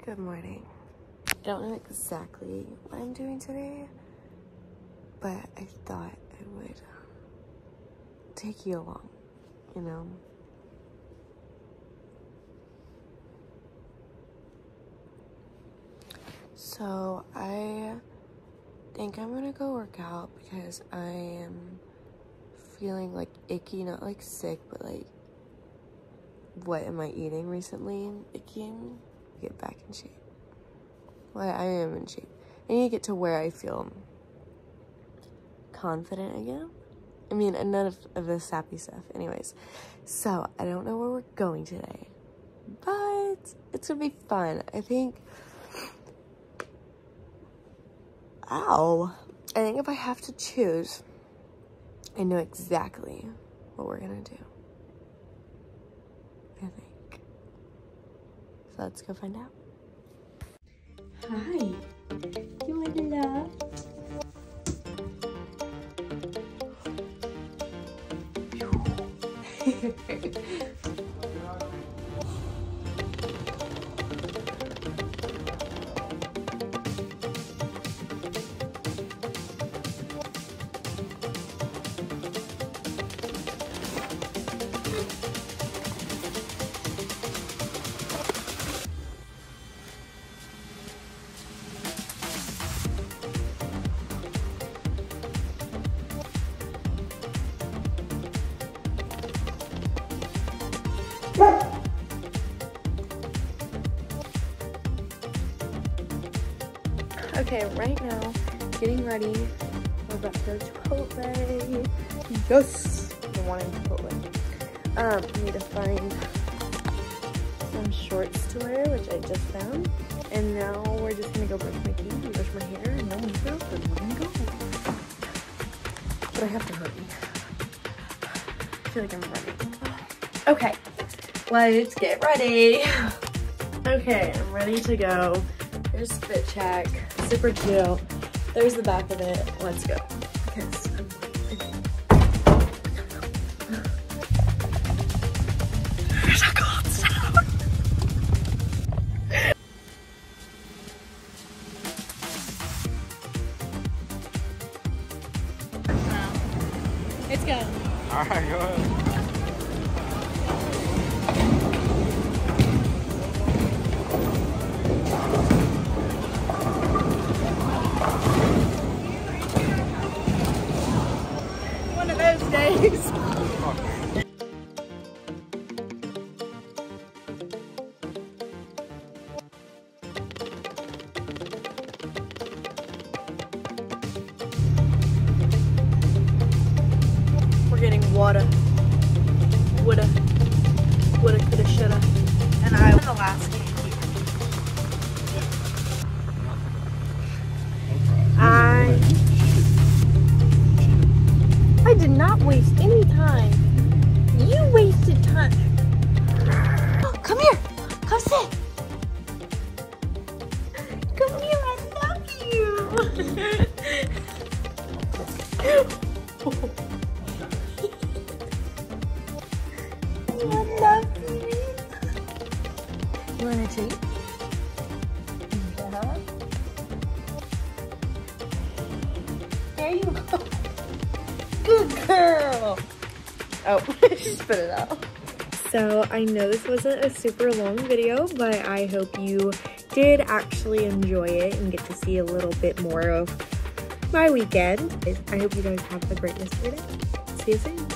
Good morning. I don't know exactly what I'm doing today, but I thought I would take you along, you know? So I think I'm gonna go work out because I am feeling like icky, not like sick, but like what am I eating recently? Icky. Get back in shape. Well, I am in shape. I need to get to where I feel confident again. I mean, none of this sappy stuff. Anyways, so I don't know where we're going today, but it's gonna be fun. I think, I think if I have to choose, I know exactly what we're gonna do. I think. So let's go find out. Hi. You want love? Okay, right now, getting ready. We're about to go to Chipotle. Yes! I'm wanting Chipotle. I need to find some shorts to wear, which I just found. And now we're just gonna go brush my teeth and brush my hair and no makeup, and we're gonna go. But I have to hurry. I feel like I'm running. Okay, let's get ready. Okay, I'm ready to go. There's Fit Check, super cute. There's the back of it. Let's go. Because there's a cold sound. Let's go. All right, go ahead. Days. We're getting water. Woulda, coulda, shoulda. And I won the last game. I did not waste any time. You wasted time. Oh, come here. Come sit. Come here. I love you. I love you. You want a treat? Yeah. There you go. Good girl. Oh, she spit it out. So I know this wasn't a super long video, but I hope you did actually enjoy it and get to see a little bit more of my weekend. I hope you guys have a great rest of your day. See you soon.